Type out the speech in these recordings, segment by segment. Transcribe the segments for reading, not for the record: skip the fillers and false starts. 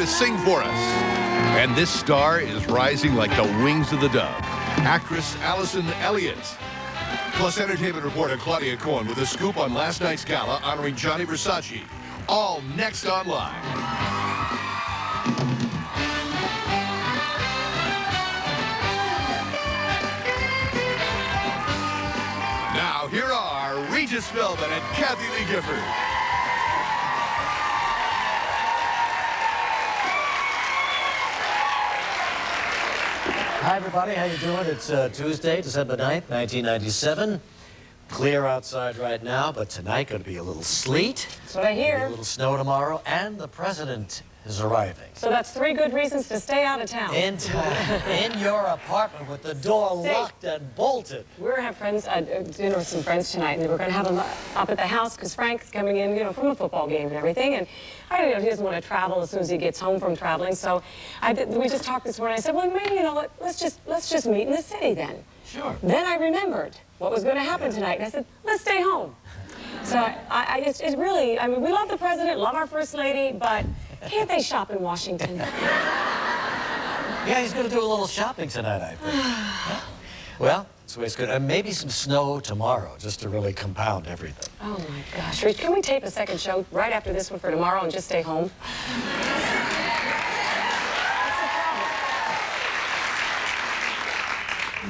to sing for us. And this star is rising like the wings of the dove. Actress Allison Elliot. Plus entertainment reporter Claudia Cohen with a scoop on last night's gala honoring Johnny Versace. All next online. Now, here are Regis Kathie and Kathie Lee Gifford. Hi, everybody. How you doing? It's Tuesday, December 9th, 1997. Clear outside right now, but tonight going to be a little sleet. That's what I hear. Maybe a little snow tomorrow, and the president is arriving. So that's 3 good reasons to stay out of town. In your apartment with the door locked and bolted. We're going to have friends, dinner with some friends tonight, and we're going to have them up at the house because Frank's coming in, you know, from a football game and everything. And I don't know, he doesn't want to travel as soon as he gets home from traveling. So we just talked this morning. I said, well, maybe, you know, let's just meet in the city then. Sure. Then I remembered what was going to happen tonight, and I said, let's stay home. So it's really, I mean, we love the president, love our first lady, but can't they shop in Washington? Yeah, he's going to do a little shopping tonight, I think. Yeah. Well, that's the way it's good. And maybe some snow tomorrow, just to really compound everything. Oh, my gosh. Rich, can we tape a second show right after this one for tomorrow and just stay home?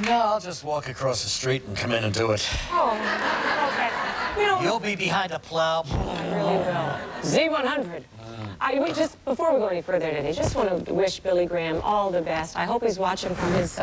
No, I'll just walk across the street and come in and do it. Oh, okay. You know, you'll be behind a plow. I really will. Z100. Before we go any further today, just want to wish Billy Graham all the best. I hope he's watching from his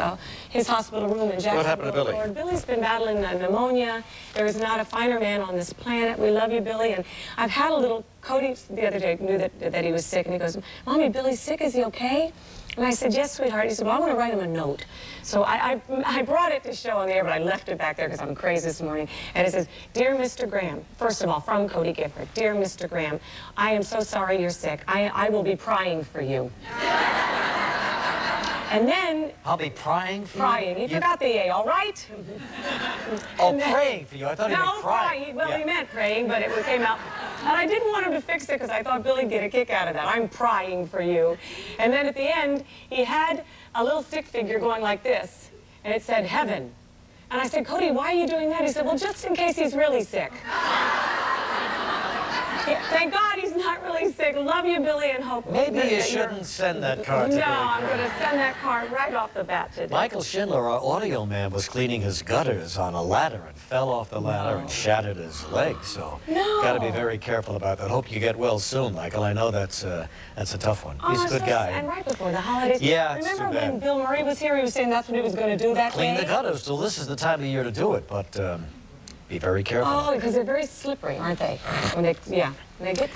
hospital room in Jacksonville. What happened to Billy? Lord. Billy's been battling pneumonia. There is not a finer man on this planet. We love you, Billy. And I've had a little, Cody the other day knew that he was sick, and he goes, Mommy, Billy's sick, is he okay? And I said, yes, sweetheart. He said, well, I want to write him a note. So I brought it to show on the air, but I left it back there because I'm crazy this morning. And it says, Dear Mr. Graham, first of all, from Cody Gifford, Dear Mr. Graham, I am so sorry you're sick. I will be prying for you. And then... I'll be prying for you? He forgot the A, all right? Oh, praying for you. I thought he meant crying. Well, he meant praying, but it came out... And I didn't want him to fix it because I thought Billy'd get a kick out of that. I'm prying for you. And then at the end, he had a little stick figure going like this, and it said, heaven. And I said, Cody, why are you doing that? He said, well, just in case he's really sick. Thank God he's not really sick. Love you, Billy, and hope... Maybe you shouldn't send that card to Billy. No, I'm going to send that card right off the bat today. Michael Schindler, our audio man, was cleaning his gutters on a ladder and fell off the ladder and shattered his leg. So got to be very careful about that. Hope you get well soon, Michael. I know that's a tough one. He's a good guy. And right before the holidays. Yeah, remember when Bill Murray was here? He was saying that's what he was going to do that day. Clean the gutters. So this is the time of year to do it, but be very careful. Oh, because they're very slippery, aren't they? When they get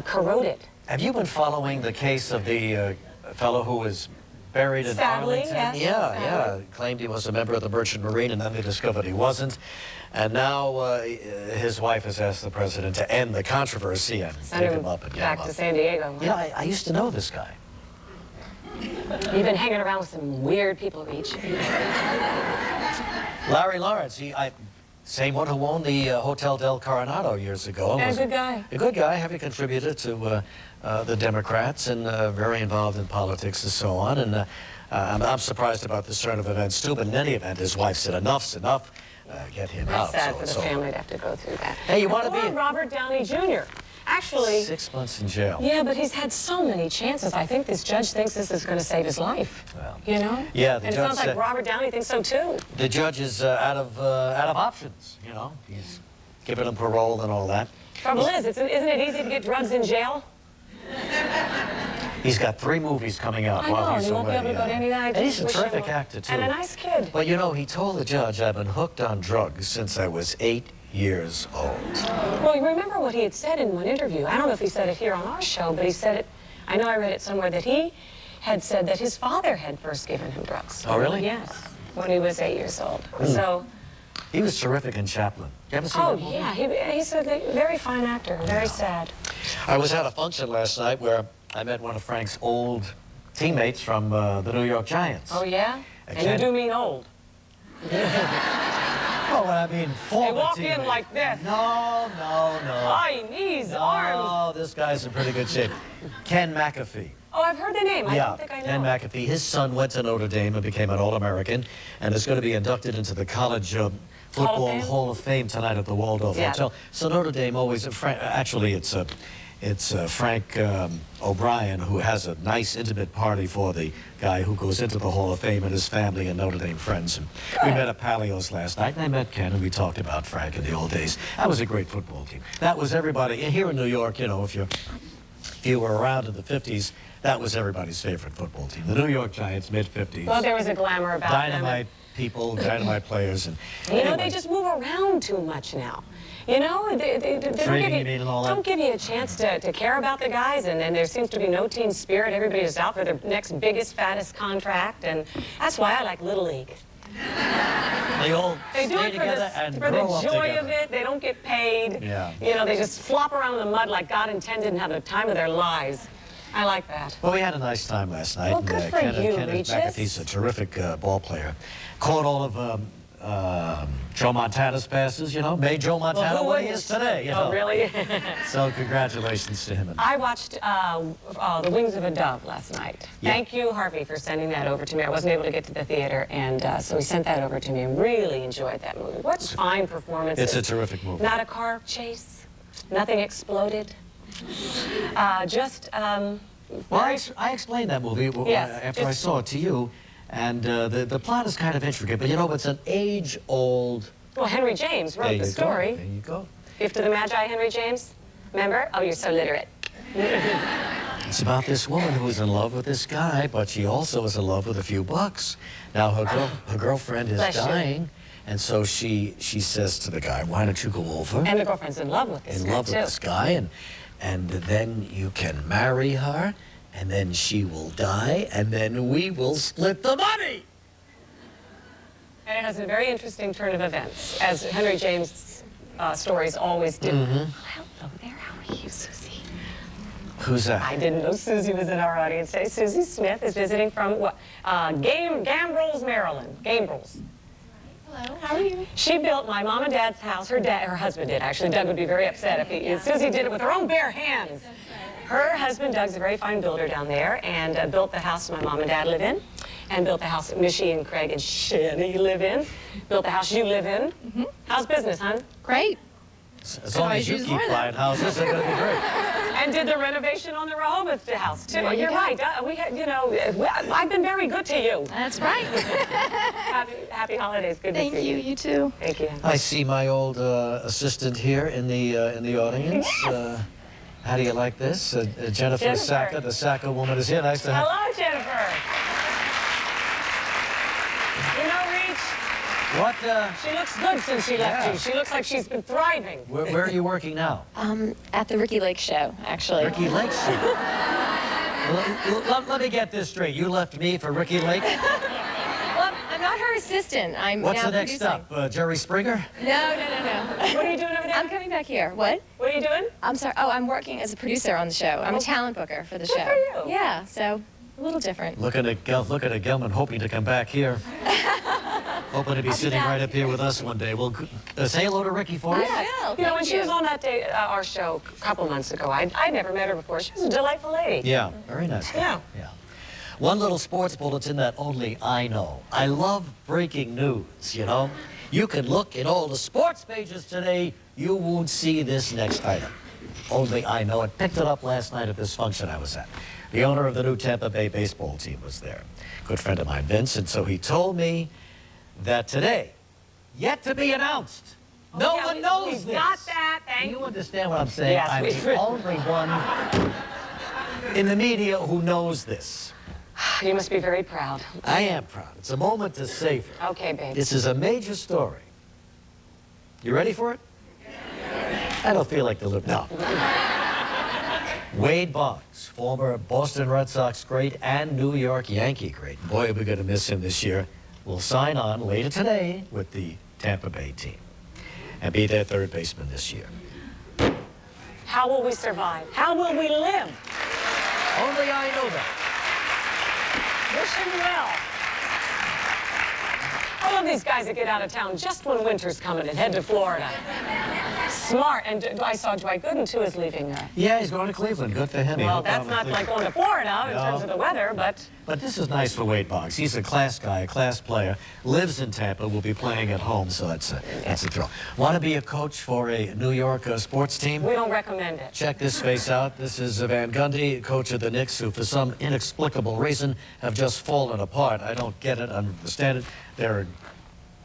corroded. Have you been following the case of the fellow who was buried in Arlington? Yes, yeah. Claimed he was a member of the Merchant Marine, and then they discovered he wasn't. And now his wife has asked the president to end the controversy and send him up and back to San Diego. Yeah, I used to know this guy. You've been hanging around with some weird people, Reach. Larry Lawrence, same one who owned the Hotel del Coronado years ago. And a good guy. A good guy, heavy contributor to the Democrats and very involved in politics and so on. And I'm surprised about this turn of events, too. But in any event, his wife said, enough's enough. Get him out. It's sad for the family to have to go through that. Hey, you want to be... Robert Downey Jr. Actually... 6 months in jail. Yeah, but he's had so many chances. I think this judge thinks this is going to save his life. Well, you know? Yeah, the judge... And it sounds like Robert Downey thinks so, too. The judge is out of options, you know? He's giving him parole and all that. Trouble is, isn't it easy to get drugs in jail? He's got 3 movies coming out while he's away. He won't be able to go to any night. And he's a terrific actor, too. And a nice kid. But, you know, he told the judge, I've been hooked on drugs since I was 8 years old. Well, you remember what he had said in one interview. I don't know if he said it here on our show, but he said it, I know I read it somewhere, that he had said that his father had first given him drugs. Oh, really? Yes, when he was 8 years old. So... He was terrific in Chaplin. You ever seen that movie? Yeah, he's a very fine actor, very sad. I was at a function last night where I met one of Frank's old teammates from the New York Giants. Oh, yeah? And you do mean old. Oh, I mean, former They walk teammate. in like this. No. High knees, arms. Oh, this guy's in pretty good shape. Ken McAfee. Oh, I've heard the name. I don't think I know. Dan McAfee. His son went to Notre Dame and became an All-American, and is going to be inducted into the College Football Hall of Fame tonight at the Waldorf Hotel. So Notre Dame always, actually, it's Frank O'Brien who has a nice intimate party for the guy who goes into the Hall of Fame and his family and Notre Dame friends. And we met at Palio's last night, and I met Ken, and we talked about Frank in the old days. That was a great football team. That was everybody. Here in New York, you know, if you were around in the 50s, that was everybody's favorite football team. The New York Giants, mid-50s. Well, there was a glamour about dynamite people, dynamite players. And you know, they just move around too much now. You know, they don't give you a chance to care about the guys, and then there seems to be no team spirit. Everybody's out for their next biggest, fattest contract, and that's why I like Little League. They all do stay it together and for grow the up joy together. of it. They don't get paid. Yeah. You know, they just flop around in the mud like God intended and have the time of their lives. I like that. Well, we had a nice time last night. Well, good for you, Kenneth Regis. McAfee's a terrific ball player. Caught all of Joe Montana's passes, you know, made Joe Montana what he is today. You know? Oh, really? So congratulations to him. I watched The Wings of a Dove last night. Yeah. Thank you, Harvey, for sending that over to me. I wasn't able to get to the theater, and so he sent that over to me and really enjoyed that movie. What fine performances. It's a terrific movie. Not a car chase. Nothing exploded. Well, I explained that movie after I saw it to you, and the plot is kind of intricate, but you know, it's an age-old... Well, Henry James wrote the story. There you go. Gift to the Magi, Henry James. Remember? Oh, you're so literate. It's about this woman who's in love with this guy, but she also is in love with a few bucks. Now, her girlfriend is dying, and so she says to the guy, why don't you go over? And the girlfriend's in love with this guy, and then you can marry her, and then she will die, and then we will split the money. And it has a very interesting turn of events, as Henry James' stories always do. Hello there, how are you, Susie? Who's that? I didn't know Susie was in our audience today. Susie Smith is visiting from Gambrills, Maryland. Gambrills. Hello, how are you? She built my mom and dad's house. Her husband did, actually. Doug would be very upset if Susie did it with her own bare hands. Her husband, Doug's a very fine builder down there, and built the house my mom and dad live in, and built the house that Missy and Craig and Shanny live in, built the house you live in. How's business, hon? Great. As long as you keep buying houses, they're going to be great. And did the renovation on the Rehoboth house, too. You're right. We had, you know, I've been very good to you. That's right. Happy holidays. Good to see you. Thank you. You too. Thank you. I see my old assistant here in the audience. How do you like this? Jennifer Sacca, the Sacca woman, is here. Nice to have. Hello, Jennifer. You know, Reach, What? she looks good since she left you. She looks like she's been thriving. Where are you working now? At the Ricky Lake show, actually. Ricky Lake. Let me get this straight. You left me for Ricky Lake? Well, I'm not her assistant. I'm What's now the next producing. stop? Jerry Springer? No. What are you doing over there? I'm coming back here. What? What are you doing? I'm sorry. Oh, I'm working as a producer on the show. I'm a talent booker for the show. for you. Yeah, so a little different. Looking at Gelman, hoping to come back here. Hoping to be sitting right up here with us one day. Well, say hello to Ricky for us. I will. You know, when she was on that day, our show a couple months ago, I'd never met her before. She was a delightful lady. Yeah, very nice. Yeah. One little sports bulletin that only I know. I love breaking news, you know. You can look in all the sports pages today. You won't see this next item. Only I know it. Picked it up last night at this function I was at. The owner of the new Tampa Bay baseball team was there. Good friend of mine, Vince, and so he told me that today, yet to be announced, no one knows this. Got that, Do you understand what I'm saying? Yes, I'm the only one in the media who knows this. You must be very proud. I am proud. It's a moment to savor. Okay, babe. This is a major story. You ready for it? I don't feel like the live now. Wade Boggs, former Boston Red Sox great and New York Yankee great. Boy, are we going to miss him this year. Will sign on later today with the Tampa Bay team and be their third baseman this year. How will we survive? How will we live? Only I know that. Wish him well. I love these guys that get out of town just when winter's coming and head to Florida. Smart. And I saw Dwight Gooden, too, is leaving her. Yeah, he's going to Cleveland. Good for him. Well, that's not like going to Florida in terms of the weather, but... But this is nice for Wade Boggs. He's a class guy, a class player, lives in Tampa, will be playing at home, so that's a thrill. Want to be a coach for a New York sports team? We don't recommend it. Check this face out. This is Van Gundy, coach of the Knicks, who for some inexplicable reason have just fallen apart. I don't get it, understand it. There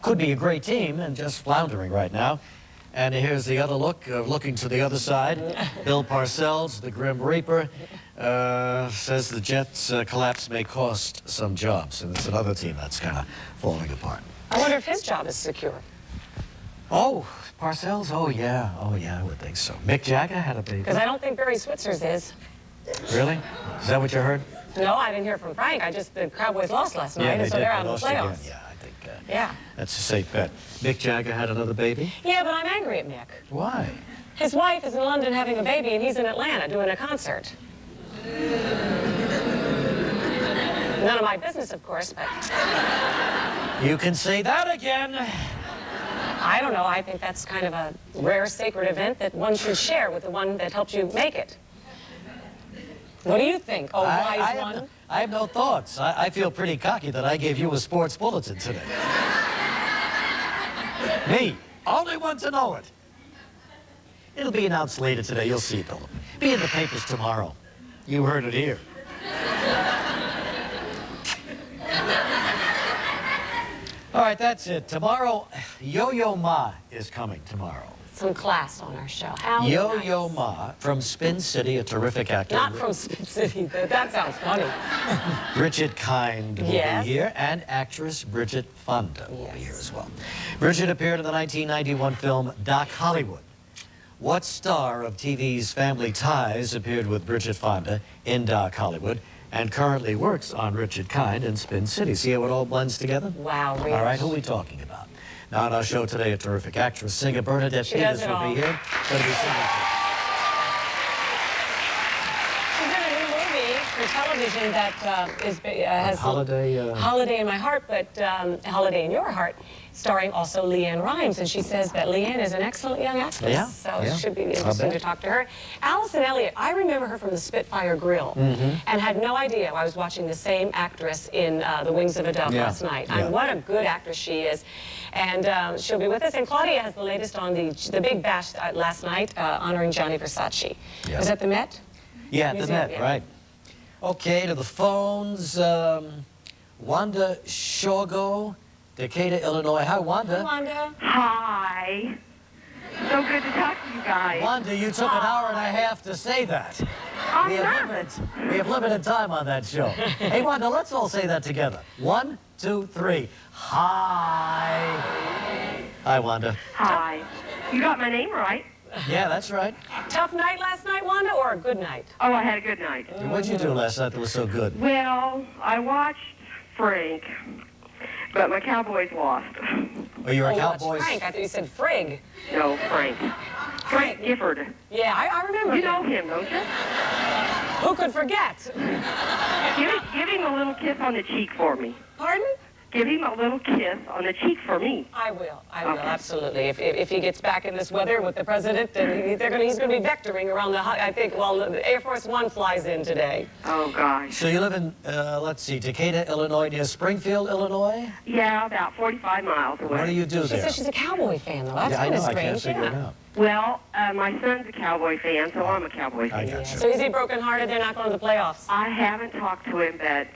could be a great team and just floundering right now. And here's the other look, looking to the other side. Bill Parcells, the Grim Reaper, says the Jets' collapse may cost some jobs. And it's another team that's kind of falling apart. I wonder if his job is secure. Oh, Parcells? Oh, yeah, I would think so. Mick Jagger had a baby. Because I don't think Barry Switzer's is. Really? Is that what you heard? No, I didn't hear from Frank. The Cowboys lost last night, and so they're out of the playoffs. Again. Yeah, I think yeah. That's a safe bet. Mick Jagger had another baby? Yeah, but I'm angry at Mick. Why? His wife is in London having a baby, and he's in Atlanta doing a concert. None of my business, of course, but... You can say that again. I don't know. I think that's kind of a rare, sacred event that one should share with the one that helped you make it. What do you think, oh wise one? I have no thoughts. I feel pretty cocky that I gave you a sports bulletin today. Me, only one to know it. It'll be announced later today. You'll see it, though. Be in the papers tomorrow. You heard it here. All right, that's it. Tomorrow, Yo-Yo Ma is coming tomorrow. Some class on our show. How Yo-Yo nice. Ma from Spin City, a terrific actor. Not from Spin City. That sounds funny. Bridget Kind will Yes. be here, and actress Bridget Fonda will be here as well. Bridget appeared in the 1991 film Doc Hollywood. What star of TV's Family Ties appeared with Bridget Fonda in Doc Hollywood and currently works on Richard Kind in Spin City? See how it all blends together? Wow, Rich. All right, who are we talking about? Now on our show today, a terrific actress, singer Bernadette Peters will be here. Going to be singing. She's in a new movie for television that has Holiday in My Heart, but Holiday in Your Heart, starring also Leanne Rimes. And she says that Leanne is an excellent young actress. Yeah, So yeah. it should be interesting to talk to her. Allison Elliot, I remember her from the Spitfire Grill and had no idea I was watching the same actress in The Wings of a Dove last night. Yeah. And what a good actress she is. And she'll be with us. And Claudia has the latest on the big bash last night honoring Gianni Versace. Yeah. Was that the Met? Yeah, the Museum, Met, yeah. right. Okay, to the phones. Wanda Shogo, Decatur, Illinois. Hi, Wanda. Wanda. Hi. So good to talk to you guys. Wanda, you took an hour and a half to say that. I'm We have limited time on that show. Hey, Wanda, let's all say that together. 1, 2, 3. Hi. Hi, Wanda. Hi. You got my name right. Yeah, that's right. Tough night last night, Wanda, or a good night? Oh, I had a good night. What'd you do last night that was so good? Well, I watched Frank, but my Cowboys lost. Oh, you're a What's Cowboys? Frank? I thought you said Frig. No, Frank. Frank Gifford. Yeah, I remember You him. know him, don't you? Who could forget? Give him a little kiss on the cheek for me. Pardon? Give him a little kiss on the cheek for me. I will, Okay. absolutely. If he gets back in this weather with the president, then he's going to be vectoring around I think, well, the Air Force One flies in today. Oh, gosh. So you live in, let's see, Decatur, Illinois, near Springfield, Illinois? Yeah, about 45 miles away. What do you do She there? says she's a Cowboy fan, though. That's Yeah, I kind know, of I can't strange. figure it out. Well, my son's a Cowboy fan, so I'm a Cowboy I fan. got you. So is he brokenhearted? They're not going to the playoffs. I haven't talked to him, but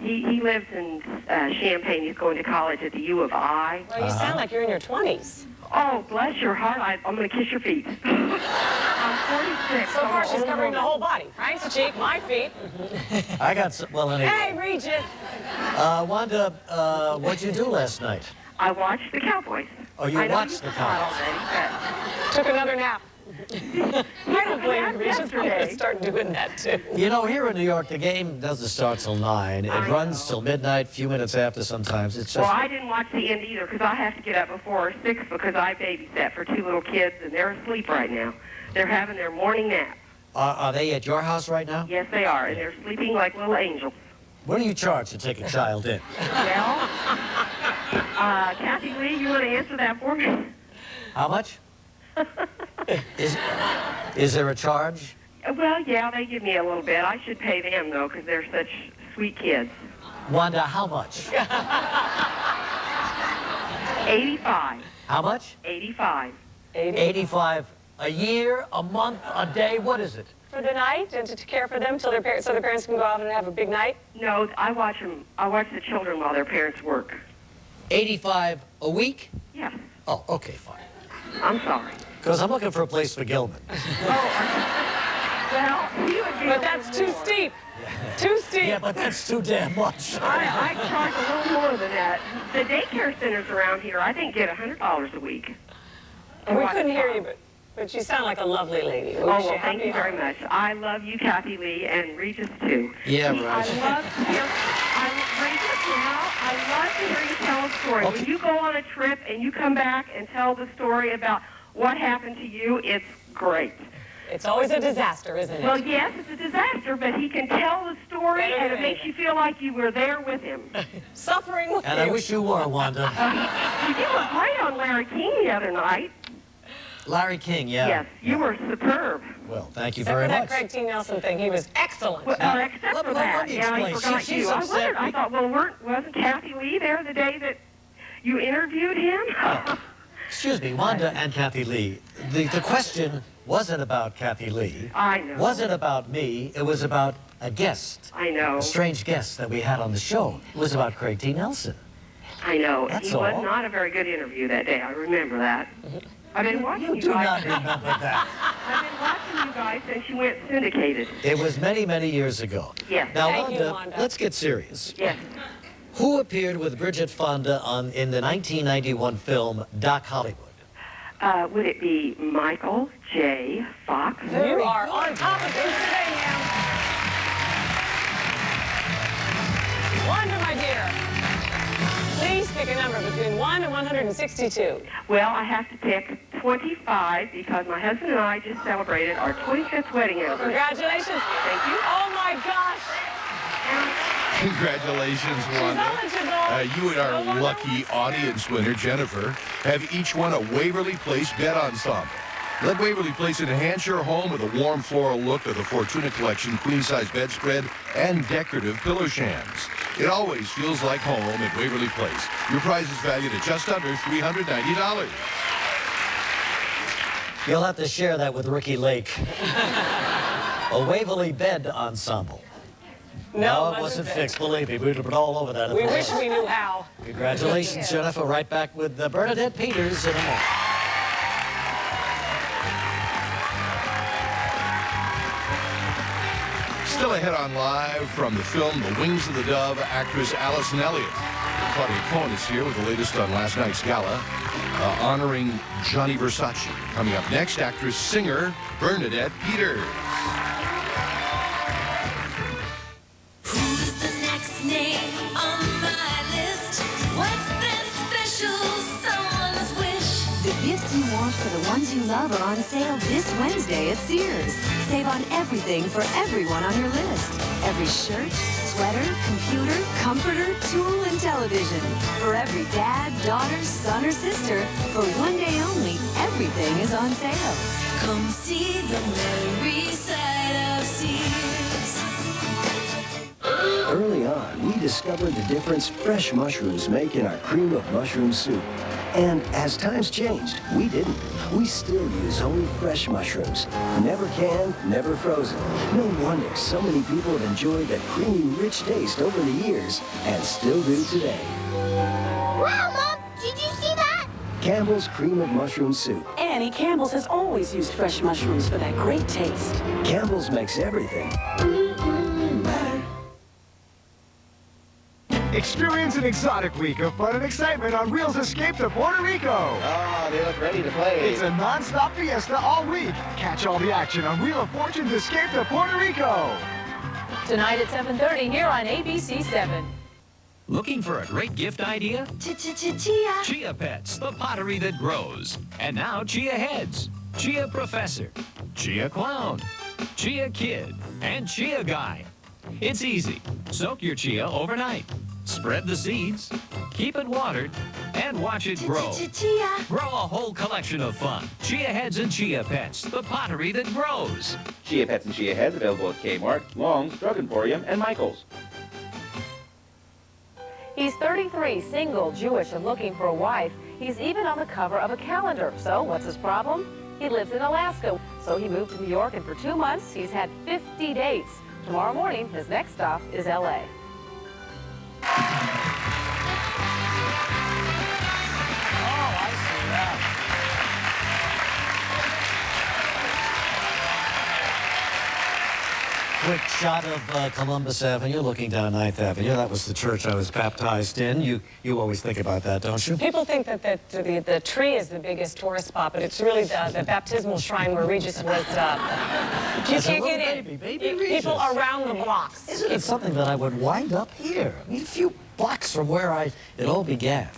he lives in Champaign. He's going to college at the U of I. Well, you sound like you're in your 20s. Oh, bless your heart. I'm going to kiss your feet. I'm 46. So I'm far, an she's old covering the woman. whole body. Frank's cheek, my feet. I got some, well, anyway. Hey, Regis. Wanda, what'd you do last night? I watched the Cowboys. Oh, you I know watched the saw it Cowboys. already, Took another nap. I don't blame That's Regis. I'm going to yesterday. start doing that, too. You know, here in New York, the game doesn't start till 9. It I runs know. till midnight, a few minutes after sometimes. It's just... Well, I didn't watch the end either because I have to get up before 6 because I babysat for 2 little kids, and they're asleep right now. They're having their morning nap. Are they at your house right now? Yes, they are, and they're sleeping like little angels. What do you charge to take a child in? Well, Kathy Lee, you want to answer that for me? How much? Is there a charge? Well, yeah, they give me a little bit. I should pay them, though, because they're such sweet kids. Wanda, how much? 85. How much? 85. 85 a year, a month, a day, what is it? For the night and to care for them till so their parents can go out and have a big night? No, I watch them. I watch the children while their parents work. 85 a week? Yes. Oh, okay, fine. I'm sorry. Because I'm looking for a place for Gilman. Well, you would be But that's too steep. Too steep. Yeah, but that's too damn much. I charge a little more than that. The daycare centers around here, I think, get $100 a week. And we couldn't hear you, but you sound like a lovely lady. Oh, well, thank you very much. I love you, Kathie Lee, and Regis, too. Yeah, right. I love to hear, Regis, I love to hear you tell a story. Okay. When you go on a trip and you come back and tell the story about what happened to you, it's great. It's always a disaster, isn't it? Well, yes, it's a disaster, but he can tell the story, and it makes you feel like you were there with him. Suffering with And you. I wish you were, Wanda. You were great on Larry King the other night. Larry King, yeah. Yes, you were superb. Well, thank you Except very for that much. Craig T. Nelson thing, he was excellent. Well, Now, except let for me that, yeah, I explain. forgot She's you. I upset. wondered, I thought, well, wasn't Kathie Lee there the day that you interviewed him? Excuse me, Wanda and Kathie Lee. The question wasn't about Kathie Lee. I know. Wasn't about me. It was about a guest. I know. A strange guest that we had on the show. It was about Craig T. Nelson. I know. That's He was all. not a very good interview that day. I remember that. I've been watching you Do not guys. remember that. I've been watching you guys since you went syndicated. It was many, many years ago. Yes. Now, Thank you, Wanda, Wanda. let's get serious. Yes. Who appeared with Bridget Fonda in the 1991 film Doc Hollywood? Would it be Michael J. Fox? You are on top of things today, ma'am. Wanda, my dear. Please pick a number between 1 and 162. Well, I have to pick 25 because my husband and I just celebrated our 25th wedding anniversary. Congratulations. Thank you. Oh, my gosh. Congratulations, Wanda. You and our lucky audience winner, Jennifer, have each won a Waverly Place bed ensemble. Let Waverly Place enhance your home with a warm floral look of the Fortuna Collection queen-size bedspread and decorative pillow shams. It always feels like home at Waverly Place. Your prize is valued at just under $390. You'll have to share that with Ricky Lake. A Waverly bed ensemble. No, it wasn't fixed, believe me. We'd have been all over that. We wish we knew how. Congratulations, Jennifer. Right back with Bernadette Peters in a moment. Still ahead on Live from the film The Wings of the Dove, actress Allison Elliot. Claudia Cohen is here with the latest on last night's gala, honoring Johnny Versace. Coming up next, actress singer Bernadette Peters. Who's the next name on my list? What's that special someone's wish? The gifts you want for the ones you love are on sale this Wednesday at Sears. Save on everything for everyone on your list. Every shirt, sweater, computer, comforter, tool, and television. For every dad, daughter, son, or sister, for one day only, everything is on sale. Come see the merry side of Sears. Early on, we discovered the difference fresh mushrooms make in our cream of mushroom soup. And as times changed, we didn't. We still use only fresh mushrooms. Never canned, never frozen. No wonder so many people have enjoyed that creamy, rich taste over the years and still do today. Wow, Mom, did you see that? Campbell's Cream of Mushroom Soup. Annie Campbell's has always used fresh mushrooms for that great taste. Campbell's makes everything better. Experience an exotic week of fun and excitement on Wheels Escape to Puerto Rico. Oh, they look ready to play. It's a non-stop fiesta all week. Catch all the action on Wheel of Fortune's Escape to Puerto Rico. Tonight at 7:30 here on ABC 7. Looking for a great gift idea? Chia. Chia Pets, the pottery that grows. And now Chia Heads, Chia Professor, Chia Clown, Chia Kid, and Chia Guy. It's easy. Soak your chia overnight. Spread the seeds, keep it watered, and watch it grow. Grow a whole collection of fun. Chia Heads and Chia Pets, the pottery that grows. Chia Pets and Chia Heads available at Kmart, Long's, Drug Emporium, and Michael's. He's 33, single, Jewish, and looking for a wife. He's even on the cover of a calendar. So what's his problem? He lives in Alaska. So he moved to New York, and for 2 months, he's had 50 dates. Tomorrow morning, his next stop is L.A. Quick shot of Columbus Avenue, looking down 9th Avenue. That was the church I was baptized in. You always think about that, don't you? People think that the tree is the biggest tourist spot, but it's really the baptismal shrine where Regis was. You can't get in. People around the blocks. Isn't it something that I would wind up here? I mean, a few blocks from where it all began.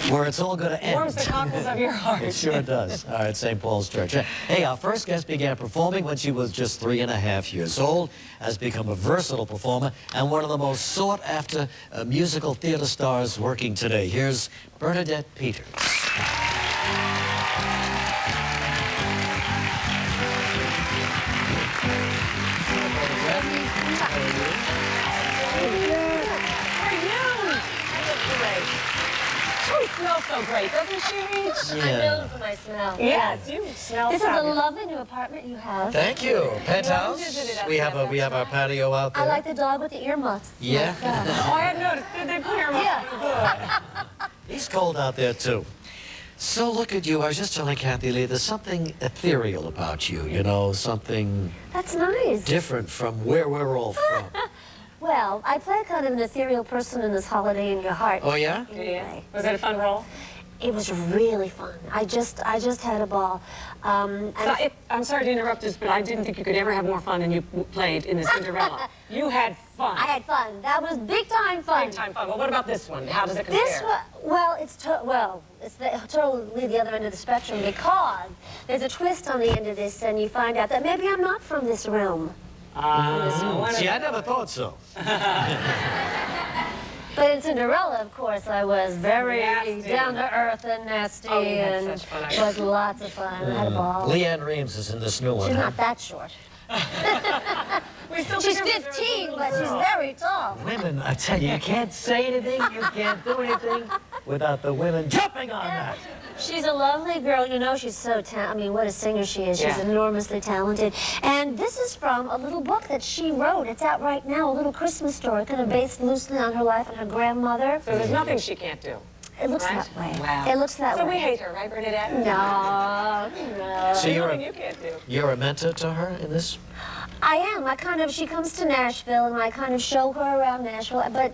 Where it's all going to end. Warms the cockles of your heart. It sure does. All right, St. Paul's Church. Hey, our first guest began performing when she was just 3.5 years old, has become a versatile performer, and one of the most sought-after musical theater stars working today. Here's Bernadette Peters. Smells so great, doesn't she, Reach? Yeah. I'm known for my smell. Yes, you smell This is a fabulous. lovely new apartment you have. Thank you. Penthouse. We have our patio out there. I like the dog with the earmuffs. Yeah. Oh, I had noticed. They put her Yeah. It's cold out there, too. So look at you. I was just telling Kathy Lee, there's something ethereal about you, you know, something That's nice. different from where we're all from. Well, I play kind of an ethereal person in this Holiday in Your Heart. Oh, yeah? Yeah. Was it a fun role? It was really fun. I just had a ball. I'm sorry to interrupt this, but I didn't think you could ever have more fun than you played in the Cinderella. You had fun. I had fun. That was big time fun. Big time fun. Well, what about this one? How does it compare? This one, well, it's totally the other end of the spectrum because there's a twist on the end of this, and you find out that maybe I'm not from this realm. See, I never thought so. But in Cinderella, of course, I was very Nasty. down to earth and nasty, Oh, you had and such fun. it was lots of fun. I had a ball. Leanne Reeves is in this new one. She's huh? not that short. think She's of her as a 15, little but she's girl. very tall. Women, I tell you, you can't say anything, you can't do anything without the women jumping on that. She's a lovely girl. You know, she's so I mean, what a singer she is. She's Yeah. enormously talented. And this is from a little book that she wrote. It's out right now, a little Christmas story, kind of based loosely on her life and her grandmother. So there's nothing she can't do. It looks Right? that way. Wow. It looks that So way. we hate her, right, Bernadette? No. So There's you're nothing a, you can't do. you're a mentor to her in this? I am. She comes to Nashville, and I kind of show her around Nashville, but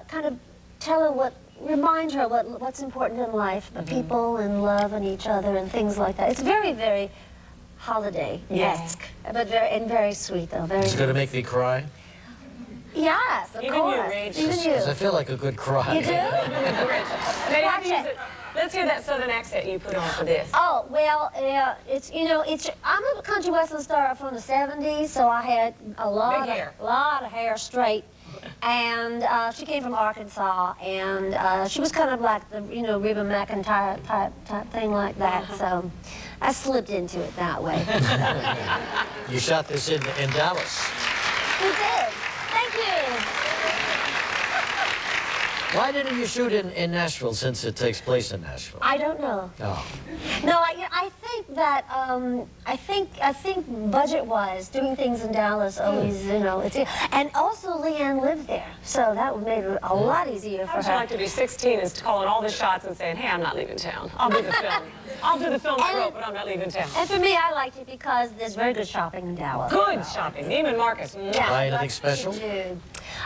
kind of tell her remind her what's important in life, the people and love and each other and things like that. It's very, very holiday-esque, but very sweet, though. Very It's going to nice. make me cry? Yes, of Even course. you, Rach. Even you. Because I feel like a good cry. You do? Now, you have to use it. Let's hear that southern accent you put on for this. Oh, well, I'm a country western star from the 70s, so I had a lot of hair straight. And she came from Arkansas, and she was kind of like the, Reba McEntire type thing like that. So I slipped into it that way. You shot this in Dallas. We did. Thank you. Why didn't you shoot in Nashville since it takes place in Nashville? I don't know. Oh. No, I think that I think budget-wise, doing things in Dallas always, it's and also Leanne lived there, so that made it a lot easier for How'd her. you like to be 16 and calling all the shots and saying, hey, I'm not leaving town. I'll do the film. I'll do the film I wrote, but I'm not leaving town. And for me, I liked it because there's very good shopping in Dallas. Good shopping. Neiman Marcus. Buy anything lots to special? do.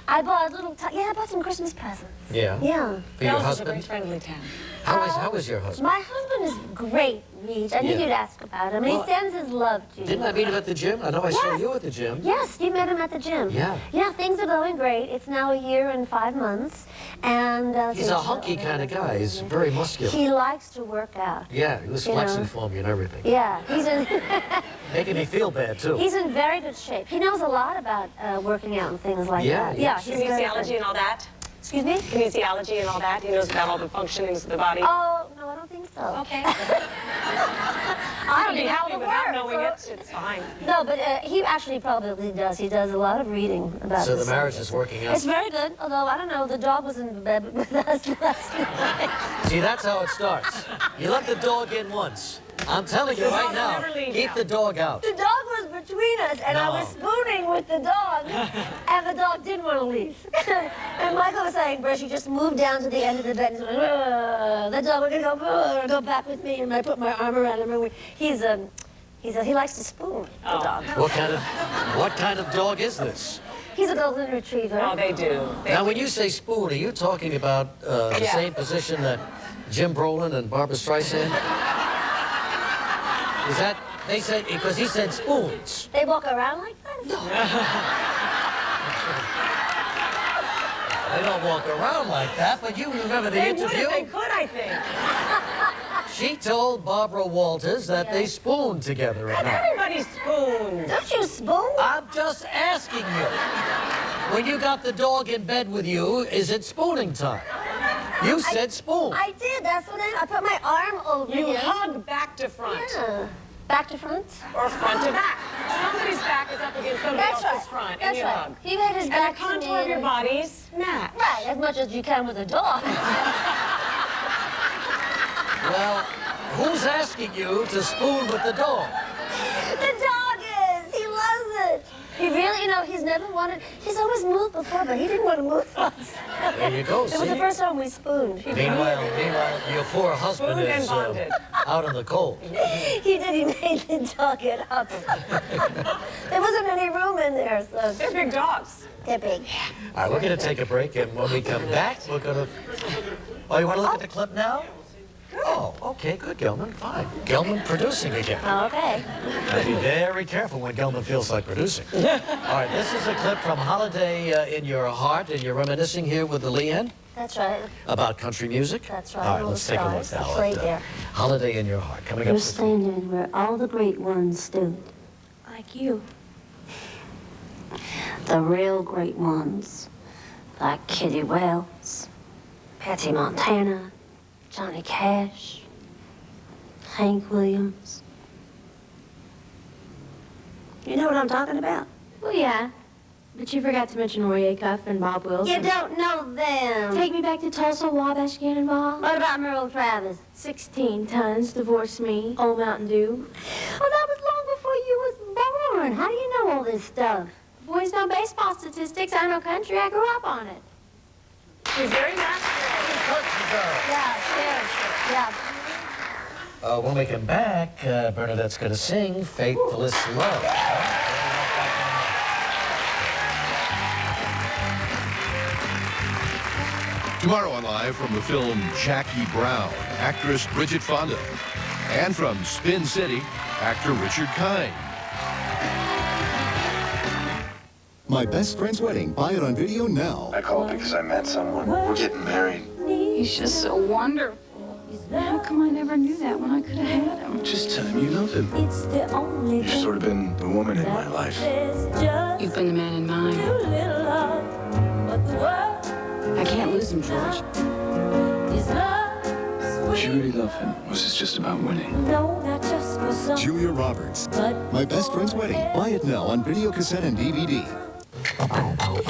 I bought a little. I bought some Christmas presents. Yeah. Yeah. For your Dallas is a husband? very friendly town. How is your husband? My husband is great, Reach. I knew Yeah. you'd ask about him. Well, He sends his love to you. Didn't I meet him at the gym? I know I saw Yes. you at the gym. Yes, you met him at the gym. Yeah. Yeah, things are going great. It's now 1 year and 5 months, and He's a hunky kind of guy. He's very muscular. He likes to work out. Yeah, he was You flexing know. for me and everything. Yeah, he's in. Making me feel bad, too. He's in very good shape. He knows a lot about working out and things like Yeah, that. yeah. Yeah, he's Kinesiology very good. and all that. Excuse me? Can he see allergy and all that? He knows about all the functionings of the body? Oh, no, I don't think so. Okay. I I'd be don't happy know the without word, knowing so- it. It's fine. No, but he actually probably does. He does a lot of reading about So this. the marriage is working out. It's very good, although, I don't know, the dog was in bed with us last night. See, that's how it starts. You let the dog in once. I'm telling you right now, keep the dog out. The dog was between us, and I was spooning with the dog, and the dog didn't want to leave. And Michael was saying, Bruce, you just moved down to the end of the bed, and the dog would go back with me, and I put my arm around him, and he likes to spoon, the dog. What kind of dog is this? He's a golden retriever. Oh, they do. Now, when you say spoon, are you talking about the same position that Jim Brolin and Barbra Streisand? Is that, they said, because he said spoons. They walk around like that? They don't walk around like that, but you remember the interview? They could, I think. She told Barbara Walters that they spooned together at night. Everybody spoons. Don't you spoon? I'm just asking you. When you got the dog in bed with you, is it spooning time? You said spoon. I did. That's what I put my arm over You him. hug back to front. Yeah. Back to front? Or front to back. Somebody's back is up against somebody else's front, and you hug. He had his back and the contour of your bodies match. Right, as much as you can with a dog. Well, who's asking you to spoon with the dog? The dog is. He loves it. He really, he's never wanted. He's always moved before, but he didn't want to move us. There you go. It was the first time we spooned. Meanwhile, your poor husband is out in the cold. He did. He made the dog get up. There wasn't any room in there, so. They're big dogs. They're big. All right, we're going to take a break, and when we come back, we're going to... Oh, you want to look at the clip now? Oh, okay, good, Gelman. Fine. Gelman producing again. Okay. Gotta be very careful when Gelman feels like producing. All right, this is a clip from Holiday in Your Heart, and you're reminiscing here with the Leanne That's right. about country music. That's right. All right, let's take a look now Right at there. Holiday in Your Heart. Coming You're up. standing where all the great ones stood. Like you. The real great ones. Like Kitty Wells, Patsy Montana, Johnny Cash, Hank Williams. You know what I'm talking about? Well, yeah. But you forgot to mention Roy Acuff and Bob Wilson. You don't know them. Take me back to Tulsa, Wabash, Cannonball. What about Merle Travis? 16 tons, divorced me, Old Mountain Dew. Oh, that was long before you was born. How do you know all this stuff? Boys know baseball statistics. I know country. I grew up on it. She's very natural. Yeah, yes, yeah. When we come back, Bernadette's going to sing Faithless Love. Tomorrow on Live from the film Jackie Brown, actress Bridget Fonda. And from Spin City, actor Richard Kind. My best friend's wedding. Buy it on video now. I called because I met someone. We're getting married. He's just so wonderful. How come I never knew that when I could have had him? Just tell him you love him. It's the only You've sort of been the woman in my life. You've been the man in mine. I can't lose him, George. Would you really love him? Was this just about winning? Julia Roberts. My best friend's wedding. Buy it now on video cassette and DVD.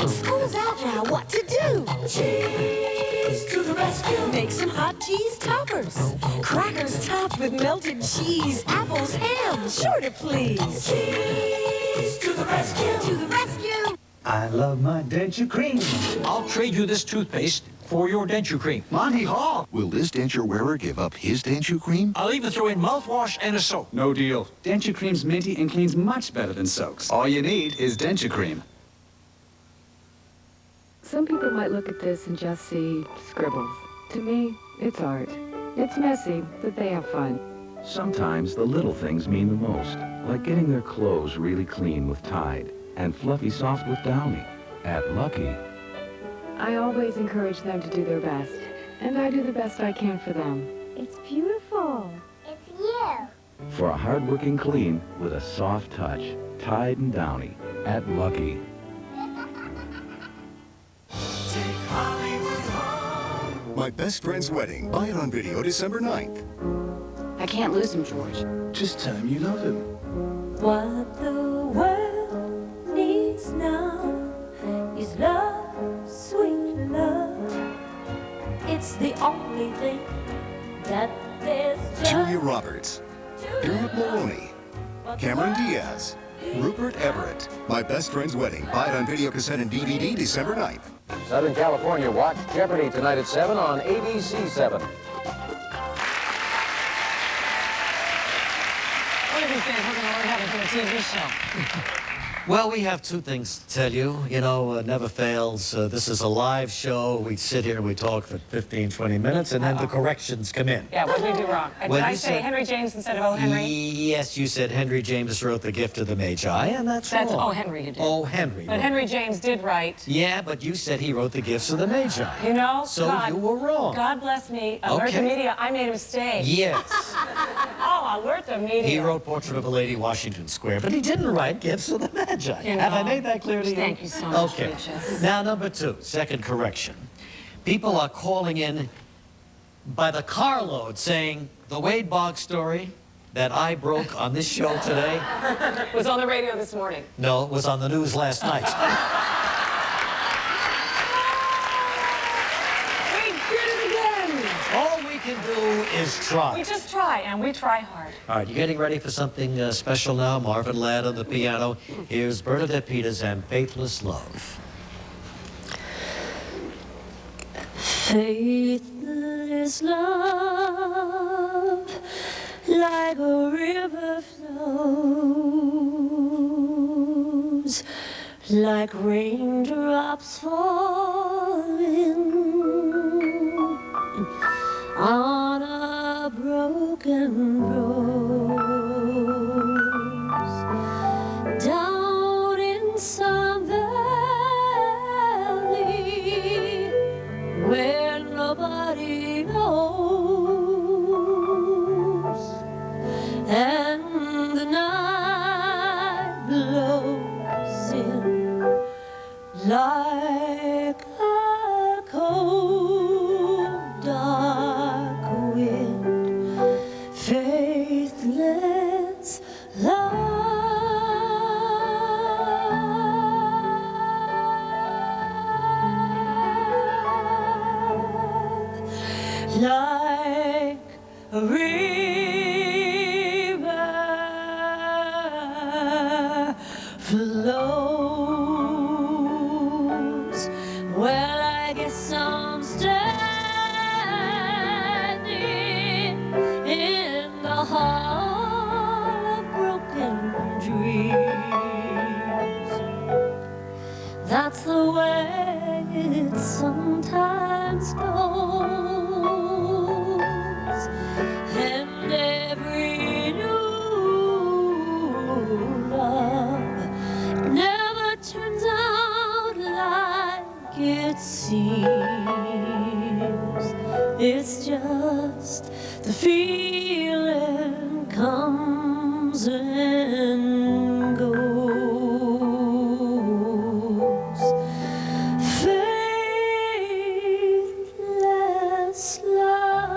School's out now, what to do? Cheese to the rescue. Make some hot cheese toppers. Crackers topped with melted cheese. Apples, ham, sure to please. Cheese to the rescue. To the rescue. I love my denture cream. I'll trade you this toothpaste for your denture cream. Monty Hall. Will this denture wearer give up his denture cream? I'll even throw in mouthwash and a soap. No deal. Denture cream's minty and cleans much better than soaks. All you need is denture cream. Some people might look at this and just see scribbles. To me, it's art. It's messy, but they have fun. Sometimes the little things mean the most, like getting their clothes really clean with Tide and fluffy soft with Downey at Lucky. I always encourage them to do their best, and I do the best I can for them. It's beautiful. It's you. For a hard-working clean with a soft touch, Tide and Downey at Lucky. Take Hollywood. My Best Friend's Wedding. Buy it on video December 9th. I can't lose him, George. Just tell him you love him. What the world needs now is love, sweet love. It's the only thing that there's just Julia Roberts, Dermot Mulroney, Cameron Diaz, Rupert Everett. My Best Friend's Wedding. Buy it on video cassette and DVD December 9th. Southern California, watch Jeopardy tonight at 7 on ABC 7. What do you think we're going to learn how to do a TV show? Well, we have two things to tell you. You know, never fails. This is a live show. We sit here, we talk for 15, 20 minutes, and then the corrections come in. Yeah, what did we do wrong? Did I say Henry James instead of O. Henry? Yes, you said Henry James wrote The Gift of the Magi, and that's wrong. O. Henry you did. O. Henry. But Henry James did write. Yeah, but you said he wrote The Gifts of the Magi. You know, so God, you were wrong. God bless me. Alert the media, I made a mistake. Yes. Oh, alert the media. He wrote Portrait of a Lady, Washington Square, but he didn't write Gifts of the Magi. You know. Have I made that clear to you? Thank you so much, Okay. Regis. Now, number two, second correction. People are calling in by the carload saying the Wade Boggs story that I broke on this show today. It was on the radio this morning. No, it was on the news last night. We did it again. All we can do is try. We just try, and we try hard. All right, you getting ready for something special now? Marvin Ladd on the piano. Here's Bernadette Peters and Faithless Love. Faithless love, like a river flows, like raindrops falling on a broken rose, down in some valley where nobody knows, and the night blows in like a cold, dark wind. Faithless love. Like a river flows. Well, I guess I'm standing in the hall of broken dreams. That's the way it sometimes goes. And every new love never turns out like it seems. It's just the feeling comes and goes. Faithless love,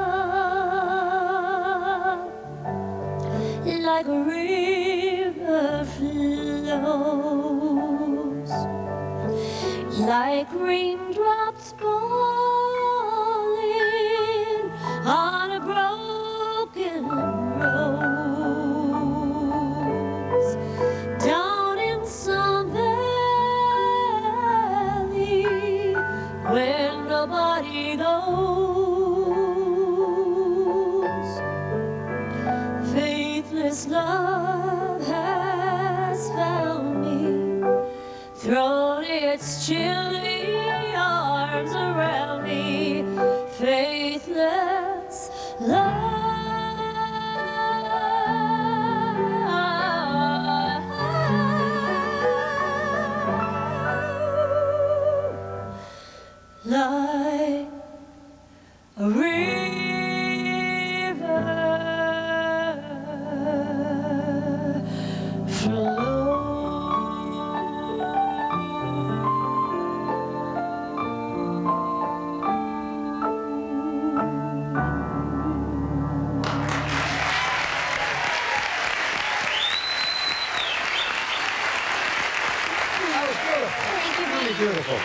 like a river flows, like raindrops falling on a broken rose, down in some valley where nobody goes. Faithless love has found me, thrown its chilly arms around me. Faithless love. Like a river flows. beautiful.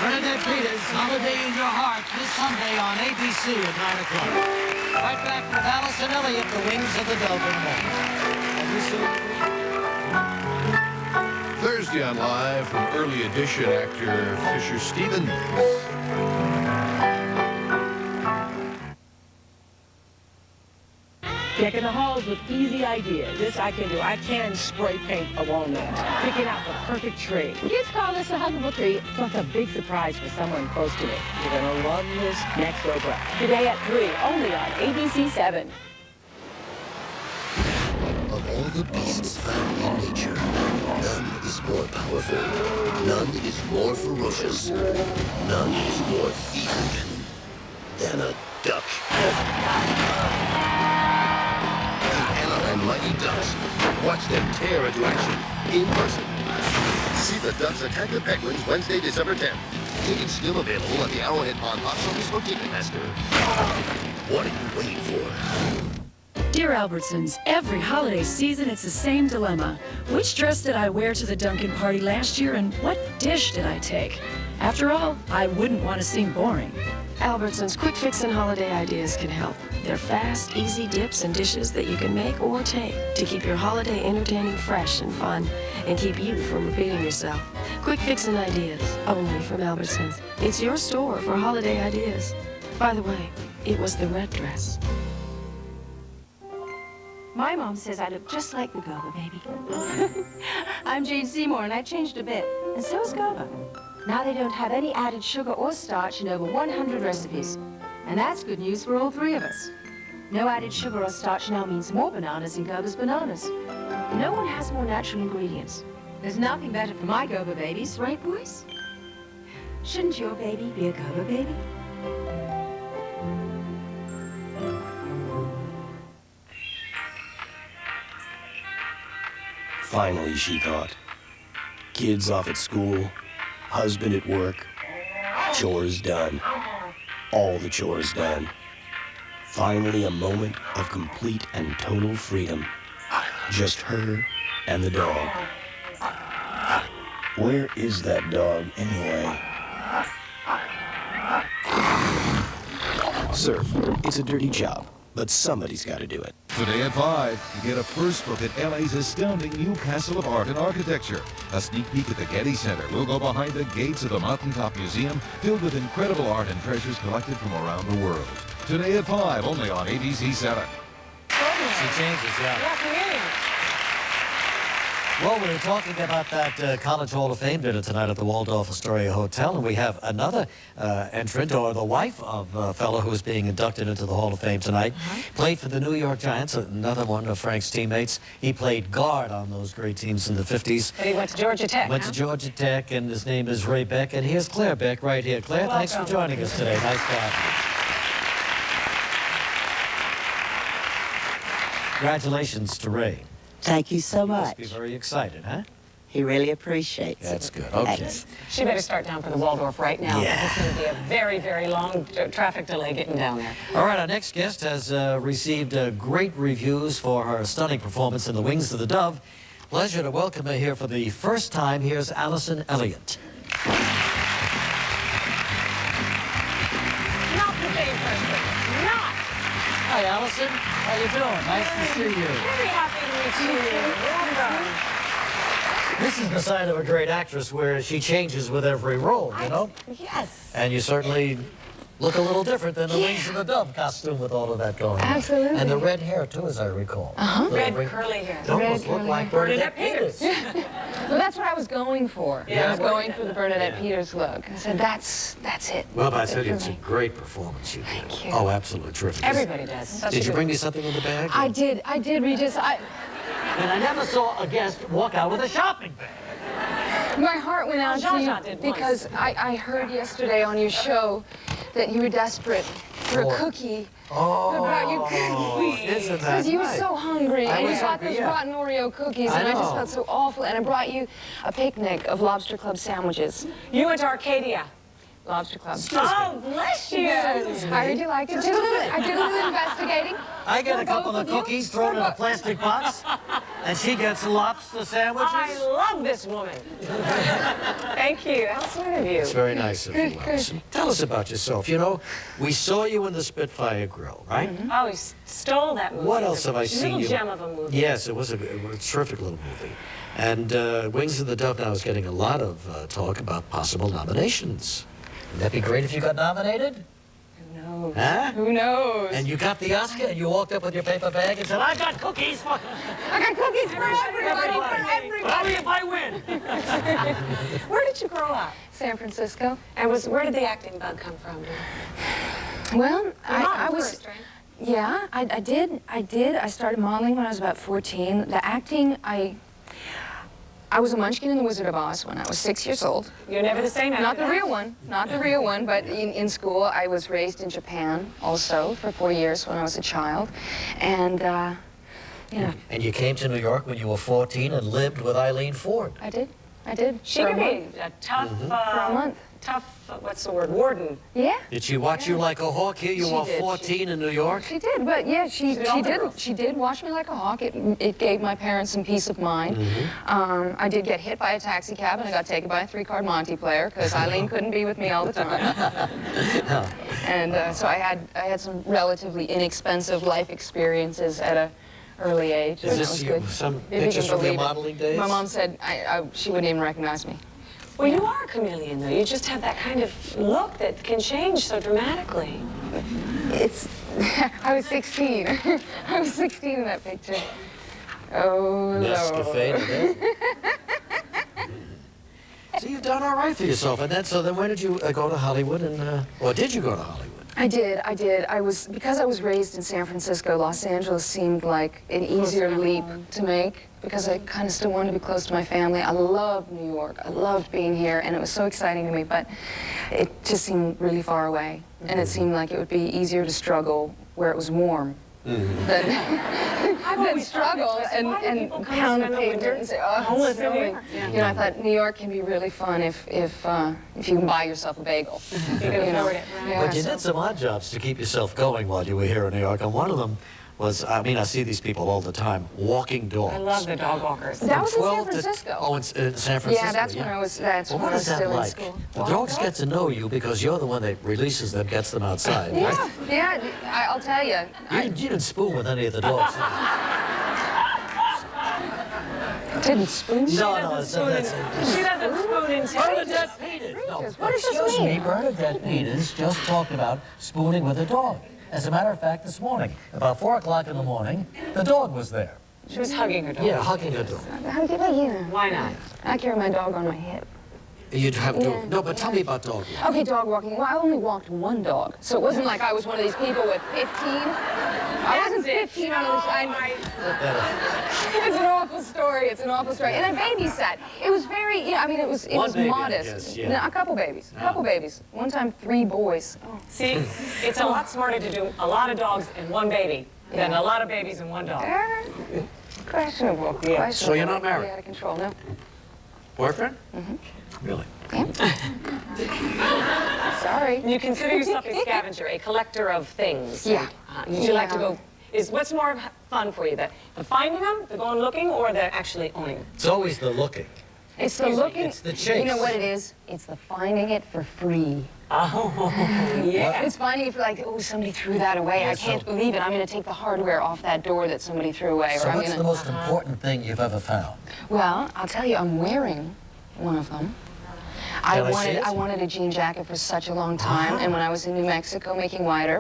Bernadette Peters, Holiday in Your Heart, this Sunday on ABC at 9 o'clock. Right back with Allison Elliot, The Wings of the Dove in a moment. Thursday on Live from Early Edition actor Fisher Stevens. Decking the halls with easy ideas. This I can do. I can spray paint a walnut. Picking out the perfect tree. Kids call this a huggable tree. So it's a big surprise for someone close to it. You're going to love this next Oprah. Today at 3, only on ABC 7. Of all the beasts found in nature, none is more powerful, none is more ferocious, none is more feared than a duck. And mighty ducks. Watch them tear into action in person. See the Ducks attack the Penguins Wednesday, December 10th. Tickets still available at the Arrowhead Pond Box Office or Ticketmaster. What are you waiting for? Dear Albertsons, every holiday season it's the same dilemma. Which dress did I wear to the Duncan party last year and what dish did I take? After all, I wouldn't want to seem boring. Albertsons quick fix and holiday ideas can help. They're fast, easy dips and dishes that you can make or take to keep your holiday entertaining, fresh, and fun, and keep you from repeating yourself. Quick fix and ideas, only from Albertsons. It's your store for holiday ideas. By the way, it was the red dress. My mom says I look just like the Gala baby. I'm Jane Seymour, and I changed a bit, and so is Gala. Now they don't have any added sugar or starch in over 100 recipes. And that's good news for all 3 of us. No added sugar or starch now means more bananas in Gerber's bananas. No one has more natural ingredients. There's nothing better for my Gerber babies, right, boys? Shouldn't your baby be a Gerber baby? Finally, she thought. Kids off at school, husband at work, chores done. All the chores done. Finally, a moment of complete and total freedom. Just her and the dog. Where is that dog, anyway? Surf, it's a dirty job, but somebody's got to do it. Today at 5, you get a first look at LA's astounding new castle of art and architecture. A sneak peek at the Getty Center. We'll go behind the gates of the Mountaintop Museum, filled with incredible art and treasures collected from around the world. Today at 5, only on ABC 7. She changes, yeah. Well, we're talking about that College Hall of Fame dinner tonight at the Waldorf Astoria Hotel, and we have another entrant, or the wife of a fellow who is being inducted into the Hall of Fame tonight. Played for the New York Giants, another one of Frank's teammates. He played guard on those great teams in the 50s. But he went to Georgia Tech. Went to Georgia Tech, and his name is Ray Beck. And here's Claire Beck right here. Claire, thanks for joining us today. Nice to have you. Congratulations to Ray. Thank you so much. Must be very excited, huh? He really appreciates it. That's good. Okay. Thanks. She better start down for the Waldorf right now. Yeah. It's going to be a very, very long traffic delay getting down there. All right, our next guest has received great reviews for her stunning performance in The Wings of the Dove. Pleasure to welcome her here for the first time. Here's Allison Elliot. Not the same person. Not. Hi, Allison. How you doing? Nice to see you. Very happy to meet you. Welcome. This is the sign of a great actress where she changes with every role, you know? Yes. And you certainly look a little different than the Wings of the Dove costume with all of that going on. Absolutely. And the red hair, too, as I recall. Red curly hair. It almost looked like Bernadette Peters. Well, that's what I was going for. Yeah, I was going for the Bernadette Peters look. I said, that's it. Well, I That's tell it you, for it's a me. great performance you did. Thank you. Oh, absolutely terrific. Everybody does. Did you bring me something in the bag? I did, Regis. And I never saw a guest walk out with a shopping bag. My heart went out to Jean-Jean you did because I heard yesterday on your show that you were desperate for a cookie. Oh, I brought you cookies. isn't that Because you were nice? so hungry. I And you was got hungry, those yeah. rotten Oreo cookies, and I just felt so awful. And I brought you a picnic of Lobster Club sandwiches. You went to Arcadia. Lobster Club. Oh, bless you. Yes. I heard you liked it. I did a little investigating. I get a couple of cookies thrown in a plastic box, and she gets lobster sandwiches. I love this woman. Thank you. How sweet of you. It's very nice of you, Allison. Tell us about yourself. You know, we saw you in the Spitfire Grill, right? Oh, he stole that movie. What else have I seen you? Little gem of a movie. Yes, it was a terrific little movie. And Wings of the Dove now is getting a lot of talk about possible nominations. Wouldn't that be great if you got nominated? Who knows? Huh? Who knows? And you got the Oscar and you walked up with your paper bag and said, I got cookies for... I got cookies for everybody, for everybody. Only if I win. Where did you grow up? San Francisco. And where did the acting bug come from? Well, I was... First, right? Yeah, I did. I started modeling when I was about 14. The acting, I was a munchkin in The Wizard of Oz when I was 6 years old. You're never the same after Not the that. real one, not the real one, but in school I was raised in Japan also for 4 years when I was a child. And, you know. And you came to New York when you were 14 and lived with Eileen Ford. I did. She could be a tough, for a month. What's the word, warden. Yeah. Did she watch you like a hawk? Here you are 14 in New York? She did, but yeah, she did watch me like a hawk. It gave my parents some peace of mind. I did get hit by a taxi cab and I got taken by a 3-card Monte player because Eileen couldn't be with me all the time. And so I had some relatively inexpensive life experiences at an early age. Is this some pictures from your modeling days? My mom said she wouldn't even recognize me. Well, you are a chameleon, though. You just have that kind of look that can change so dramatically. I was 16. I was 16 in that picture. Oh, Nescafe. So you've done all right for yourself. And then, so then when did you go to Hollywood? And or did you go to Hollywood? I did. Because I was raised in San Francisco, Los Angeles seemed like an easier leap to make because I kind of still wanted to be close to my family. I loved New York. I loved being here, and it was so exciting to me, but it just seemed really far away. And it seemed like it would be easier to struggle where it was warm than struggle and pound the pavement and say, oh, it's snowing. You know, I thought New York can be really fun if you can buy yourself a bagel. You can afford it. But you did some odd jobs to keep yourself going while you were here in New York, and one of them was, I mean, I see these people all the time, walking dogs. I love the dog walkers. That was in San Francisco. Oh, in San Francisco? Yeah, that's when I was, well, what is that like? The dogs get to know you because you're the one that releases them, gets them outside. Yeah, right? yeah, I'll tell you. You didn't spoon with any of the dogs. Didn't spoon? No, she doesn't spoon in Bernadette Peters. No, what does this mean? Bernadette Peters just talked about spooning with a dog. As a matter of fact, this morning, about 4 o'clock in the morning, the dog was there. She was hugging her dog. Yeah, hugging her dog. How do you know? Why not? I carry my dog on my hip. You'd have to... No, but tell me about dog walking. Okay, dog walking. Well, I only walked one dog, so it wasn't like I was one of these people with 15. I wasn't 15 on the... It's an awful story. It's an awful story. And I babysat. It was very... Yeah, I mean, it was modest. Yes, yeah. No, a couple babies. A couple babies. One time, 3 boys. Oh. See, it's a lot smarter to do a lot of dogs and one baby than a lot of babies and one dog. Questionable. Yeah. So you're not married? Out of control, no. Boyfriend? Really? Yeah. Sorry. You consider yourself a scavenger, a collector of things. Yeah. Would you like to go... What's more fun for you, the finding them, the going looking, or the actually owning them? It's always the looking. It's the looking. It's the chase. You know what it is? It's the finding it for free. Oh, yeah. It's finding it for like, oh, somebody threw that away. Yeah, I can't believe it. I'm going to take the hardware off that door that somebody threw away. So or what's the most important thing you've ever found? Well, I'll tell you, I'm wearing one of them. I wanted a jean jacket for such a long time, and when I was in New Mexico making white,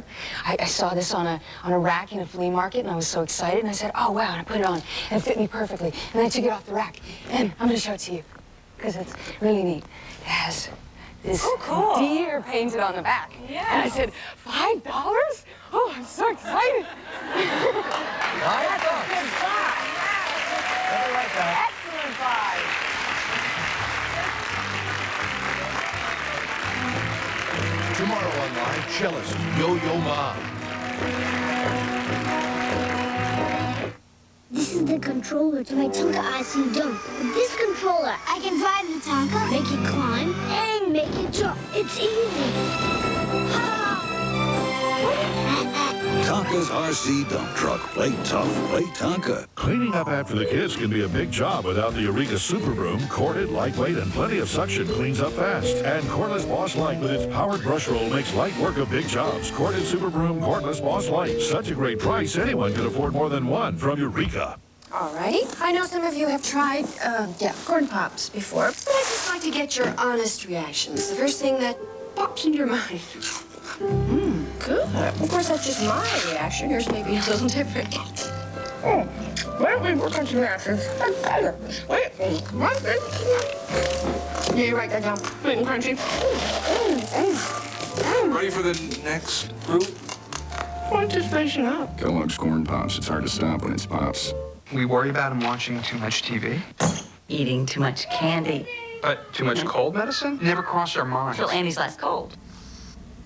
I saw this on a rack in a flea market, and I was so excited, and I said, oh, wow, and I put it on, and it fit me perfectly. And then I took it off the rack, and I'm going to show it to you, because it's really neat. It has this deer painted on the back. Yes. And I said, $5? Oh, I'm so excited. That's a good buy. Excellent buy. Tomorrow on Live, cellist Yo-Yo Ma. This is the controller to my Tonka IC dome. With this controller, I can drive the Tonka, make it climb, and make make it jump. It's easy. Tonka's RC dump truck. Play tough, play Tonka. Cleaning up after the kids can be a big job without the Eureka Super Broom. Corded, lightweight, and plenty of suction cleans up fast. And Cordless Boss Light with its powered brush roll makes light work of big jobs. Corded Super Broom, Cordless Boss Light. Such a great price, anyone can afford more than one from Eureka. Alrighty. I know some of you have tried, corn pops before, but I'd just like to get your honest reactions. The first thing that pops into your mind. Good. Of course, that's just my reaction. Yours may be a little different. Oh, why don't we work on some reactions? Wait, one thing. Yeah, you write that down. Sweet and crunchy. Ready for the next group? What's this spacing up? Kellogg's Corn Pops. It's hard to stop when it's Pops. We worry about him watching too much TV. Eating too much candy. But too much cold medicine? Never crossed our minds. Till Annie's last cold.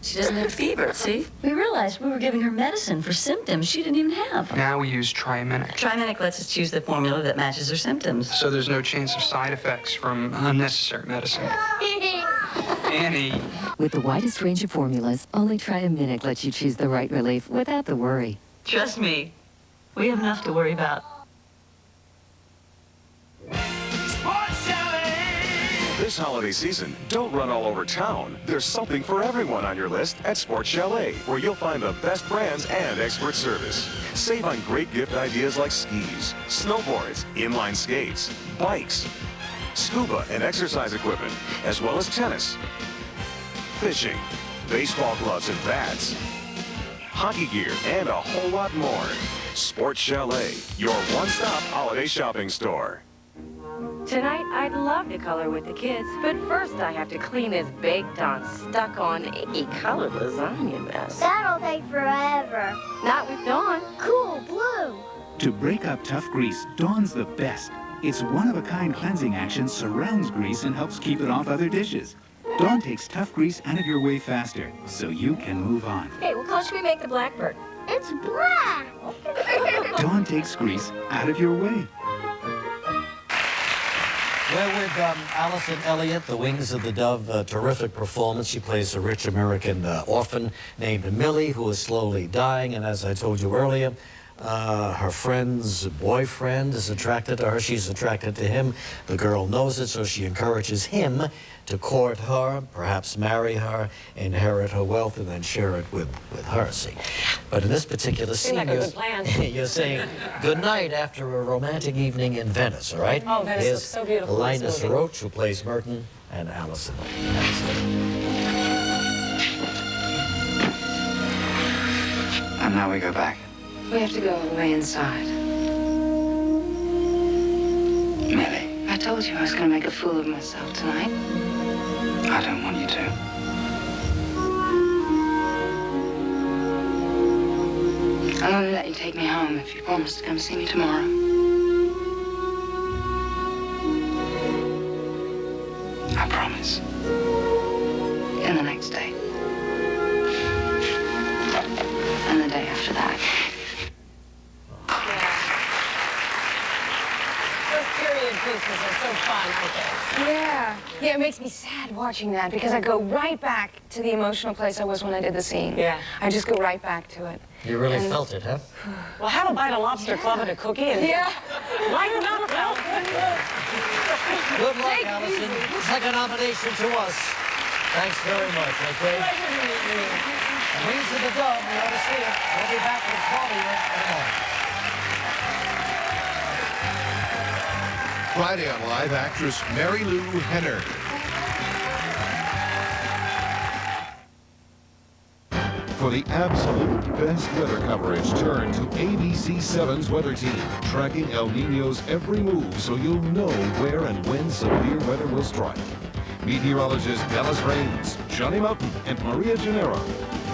She doesn't have fever, see? We realized we were giving her medicine for symptoms she didn't even have. Now we use Triaminic. Triaminic lets us choose the formula that matches her symptoms. So there's no chance of side effects from unnecessary medicine. Annie. With the widest range of formulas, only Triaminic lets you choose the right relief without the worry. Trust me, we have enough to worry about. This holiday season, don't run all over town. There's something for everyone on your list at Sports Chalet, where you'll find the best brands and expert service. Save on great gift ideas like skis, snowboards, inline skates, bikes, scuba and exercise equipment, as well as tennis, fishing, baseball gloves and bats, hockey gear, and a whole lot more. Sports Chalet, your one-stop holiday shopping store. Tonight, I'd love to color with the kids, but first I have to clean this baked-on, stuck-on, icky-colored lasagna mess. That'll take forever. Not with Dawn. Cool blue. To break up tough grease, Dawn's the best. Its one-of-a-kind cleansing action surrounds grease and helps keep it off other dishes. Dawn takes tough grease out of your way faster, so you can move on. Hey, what color should we make the blackbird? It's black. Dawn takes grease out of your way. We're with Allison Elliot, The Wings of the Dove, a terrific performance. She plays a rich American orphan named Millie, who is slowly dying. And as I told you earlier, her friend's boyfriend is attracted to her. She's attracted to him. The girl knows it, so she encourages him to court her, perhaps marry her, inherit her wealth, and then share it with her, see. But in this particular scene, like a good plan. You're saying good night after a romantic evening in Venice, all right? Oh, Venice looks so beautiful. Linus Roach, who plays Merton, and Allison. And now we go back. We have to go all the way inside. Millie. I told you I was going to make a fool of myself tonight. I don't want you to. I'll only let you take me home if you promise to come see me tomorrow. I promise. And the next day. And the day after that. Pieces are so fun, aren't they? Yeah, it makes me sad watching that because I go right back to the emotional place I was when I did the scene. Yeah. I just go right back to it. You really felt it, huh? Well, have a bite of lobster club and a cookie and lighten up, Al. Good luck, Allison. Second nomination to us. Thanks very much, okay? Wings of the Dove, we ought to see it. We'll be back with Claudia in a moment. Friday on Live, actress Mary Lou Henner. For the absolute best weather coverage, turn to ABC 7's weather team, tracking El Niño's every move so you'll know where and when severe weather will strike. Meteorologists Dallas Raines, Johnny Mountain, and Maria Gennaro.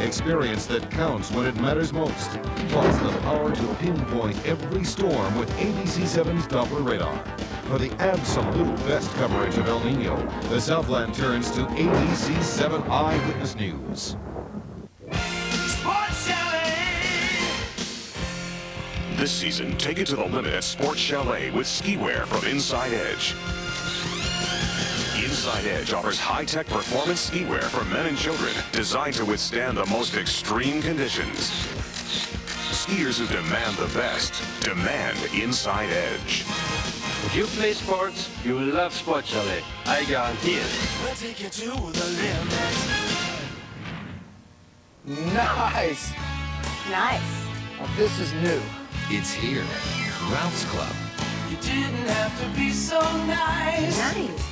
Experience that counts when it matters most. Plus the power to pinpoint every storm with ABC 7's Doppler radar. For the absolute best coverage of El Nino, the Southland turns to ABC 7 Eyewitness News. This season, take it to the limit at Sports Chalet with ski wear from Inside Edge. Inside Edge offers high-tech performance skiwear for men and children designed to withstand the most extreme conditions. Skiers who demand the best demand Inside Edge. If you play sports, you will love Sport Chalet. I guarantee it. We'll take you to the limit. Nice. Nice. Now, this is new. It's here. Ralph's Club. You didn't have to be so nice. Nice.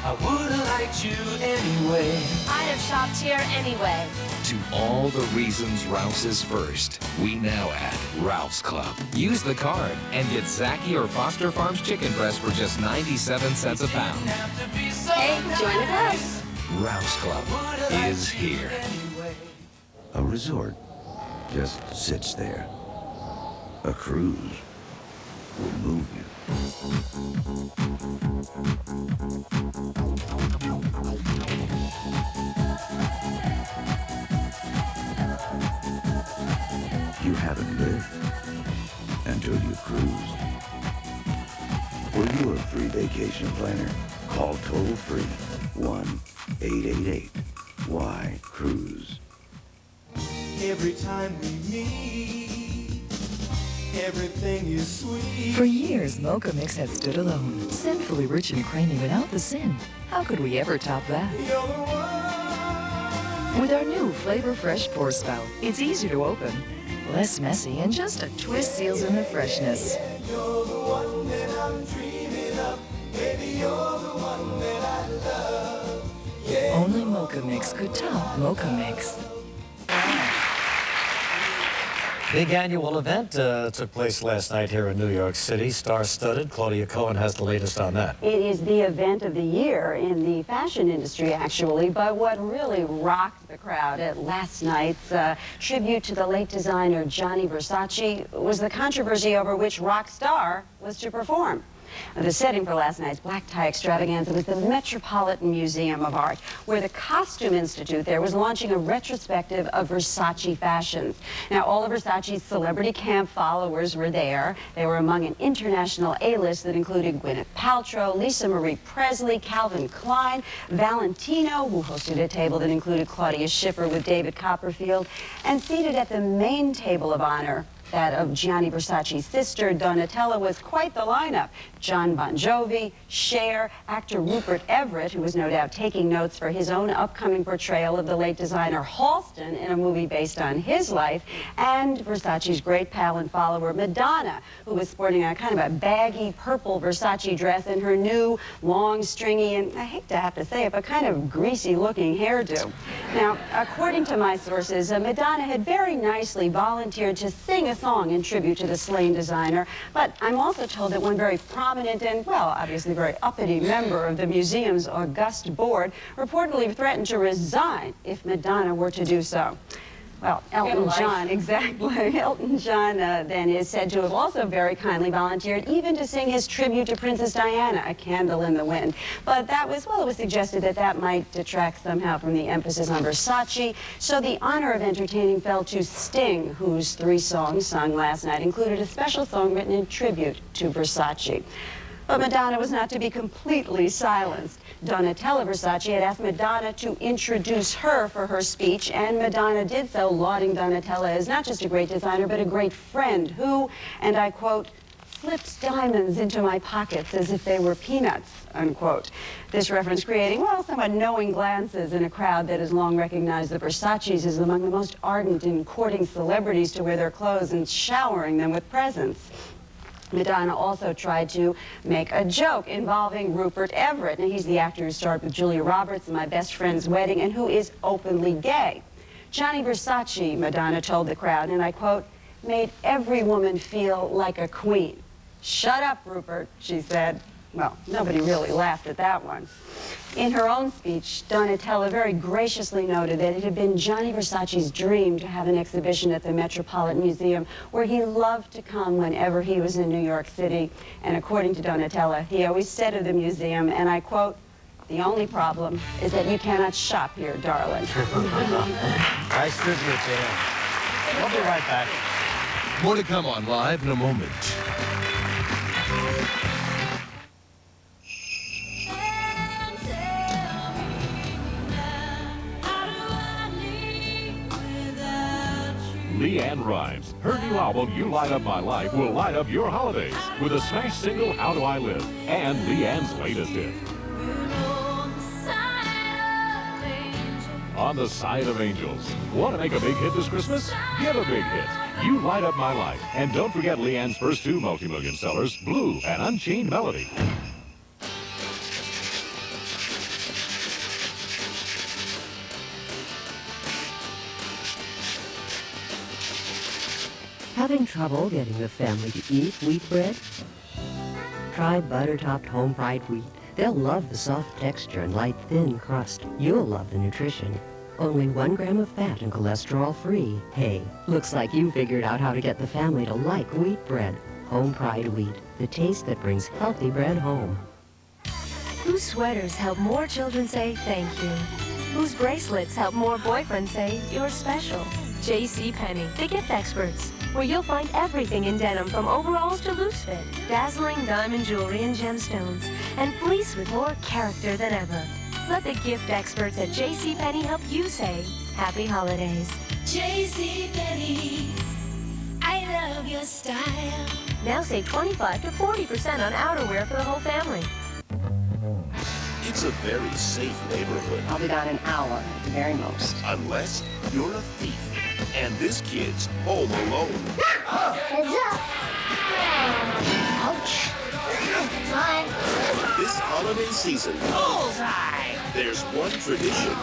I would have liked you anyway. I'd have shopped here anyway. To all the reasons Ralph's is first, we now add Ralph's Club. Use the card and get Zaki or Foster Farms chicken breast for just 97 cents a pound. Hey, join the club. Ralph's Club is here. A resort just sits there. A cruise will move you. You haven't lived until you cruise. For your free vacation planner, call toll-free 1-888-WHY-CRUISE. Every time we meet, everything is sweet. For years, Mocha Mix has stood alone, sinfully rich and creamy without the sin. How could we ever top that? With our new Flavor Fresh pour spout, it's easier to open, less messy, and just a twist seals in the freshness. You're the one that I'm dreaming of. Baby, you're the one that I love. Yeah. Only Mocha Mix could top Mocha Mix. Big annual event took place last night here in New York City. Star-studded. Claudia Cohen has the latest on that. It is the event of the year in the fashion industry, actually, but what really rocked the crowd at last night's tribute to the late designer Gianni Versace was the controversy over which rock star was to perform. The setting for last night's black tie extravaganza was the Metropolitan Museum of Art, where the Costume Institute there was launching a retrospective of Versace fashions. Now, all of Versace's celebrity camp followers were there. They were among an international A-list that included Gwyneth Paltrow, Lisa Marie Presley, Calvin Klein, Valentino, who hosted a table that included Claudia Schiffer with David Copperfield, and seated at the main table of honor, that of Gianni Versace's sister, Donatella, was quite the lineup. John Bon Jovi, Cher, actor Rupert Everett, who was no doubt taking notes for his own upcoming portrayal of the late designer Halston in a movie based on his life, and Versace's great pal and follower, Madonna, who was sporting a kind of a baggy purple Versace dress and her new, long, stringy, and I hate to have to say it, but kind of greasy-looking hairdo. Now, according to my sources, Madonna had very nicely volunteered to sing a song in tribute to the slain designer, but I'm also told that one very prominent and, well, obviously very uppity member of the museum's august board reportedly threatened to resign if Madonna were to do so. Well, Elton John, exactly. Elton John then is said to have also very kindly volunteered even to sing his tribute to Princess Diana, A Candle in the Wind. But that was, well, it was suggested that that might detract somehow from the emphasis on Versace. So the honor of entertaining fell to Sting, whose 3 songs sung last night included a special song written in tribute to Versace. But Madonna was not to be completely silenced. Donatella Versace had asked Madonna to introduce her for her speech, and Madonna did so, lauding Donatella as not just a great designer, but a great friend who, and I quote, slipped diamonds into my pockets as if they were peanuts, unquote. This reference creating, well, somewhat knowing glances in a crowd that has long recognized the Versaces as among the most ardent in courting celebrities to wear their clothes and showering them with presents. Madonna also tried to make a joke involving Rupert Everett. Now, he's the actor who starred with Julia Roberts in My Best Friend's Wedding and who is openly gay. Gianni Versace, Madonna told the crowd, and I quote, made every woman feel like a queen. Shut up, Rupert, she said. Well, nobody really laughed at that one. In her own speech, Donatella very graciously noted that it had been Gianni Versace's dream to have an exhibition at the Metropolitan Museum where he loved to come whenever he was in New York City. And according to Donatella, he always said of the museum, and I quote, the only problem is that you cannot shop here, darling. Nice tribute to him. We'll be right back. More to come on Live in a moment. LeAnn Rimes. Her new album, You Light Up My Life, will light up your holidays with a smash single, How Do I Live, and LeAnn's latest hit, On the Side of Angels. Want to make a big hit this Christmas? Get a big hit. You Light Up My Life. And don't forget LeAnn's first 2 multi-million sellers, Blue and Unchained Melody. Having trouble getting the family to eat wheat bread? Try butter-topped home-fried wheat. They'll love the soft texture and light, thin crust. You'll love the nutrition. Only 1 gram of fat and cholesterol-free. Hey, looks like you figured out how to get the family to like wheat bread. Home-fried wheat, the taste that brings healthy bread home. Whose sweaters help more children say thank you? Whose bracelets help more boyfriends say you're special? JCPenney, the gift experts, where you'll find everything in denim from overalls to loose fit, dazzling diamond jewelry and gemstones, and fleece with more character than ever. Let the gift experts at JCPenney help you say Happy Holidays. JCPenney, I love your style. Now save 25 to 40% on outerwear for the whole family. It's a very safe neighborhood. I'll be gone an hour at the very most. Unless you're a thief. And this kid's home alone. Heads up. Ouch. Fine. This holiday season, Bullseye. there's one tradition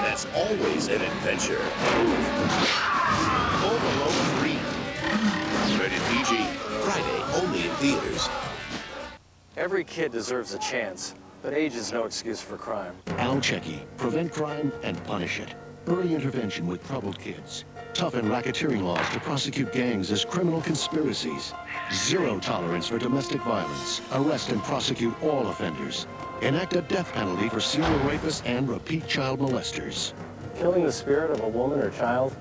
that's always an adventure. Home Alone 3. Rated PG. Friday, only in theaters. Every kid deserves a chance, but age is no excuse for crime. Al Checky. Prevent crime and punish it. Early intervention with troubled kids. Toughen racketeering laws to prosecute gangs as criminal conspiracies. Zero tolerance for domestic violence. Arrest and prosecute all offenders. Enact a death penalty for serial rapists and repeat child molesters. Killing the spirit of a woman or child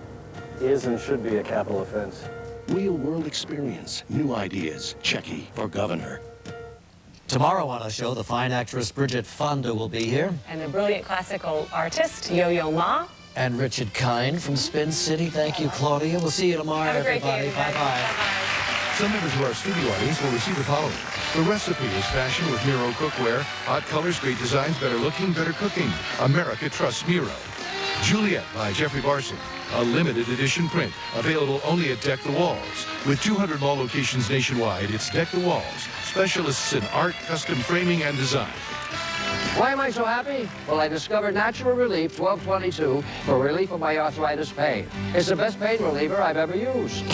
is and should be a capital offense. Real-world experience. New ideas. Checky for governor. Tomorrow on our show, the fine actress Bridget Fonda will be here. And the brilliant classical artist, Yo-Yo Ma. And Richard Kind from Spin City. Thank you, Claudia. We'll see you tomorrow, Have a great everybody. day, everybody. Bye-bye. Some members of our studio audience will receive the following. The Recipe is fashion with Miro cookware. Hot colors, great designs, better looking, better cooking. America trusts Miro. Juliet by Jeffrey Barson. A limited edition print. Available only at Deck the Walls. With 200 mall locations nationwide, it's Deck the Walls. Specialists in art, custom framing, and design. Why am I so happy? Well, I discovered Natural Relief 1222 for relief of my arthritis pain. It's the best pain reliever I've ever used.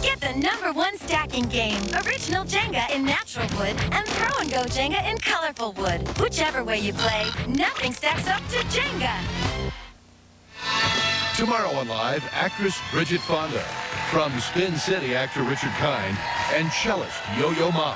Get the #1 stacking game. Original Jenga in natural wood and Throw and Go Jenga in colorful wood. Whichever way you play, nothing stacks up to Jenga. Tomorrow on Live, actress Bridget Fonda. From Spin City, actor Richard Kind. And cellist Yo-Yo Ma.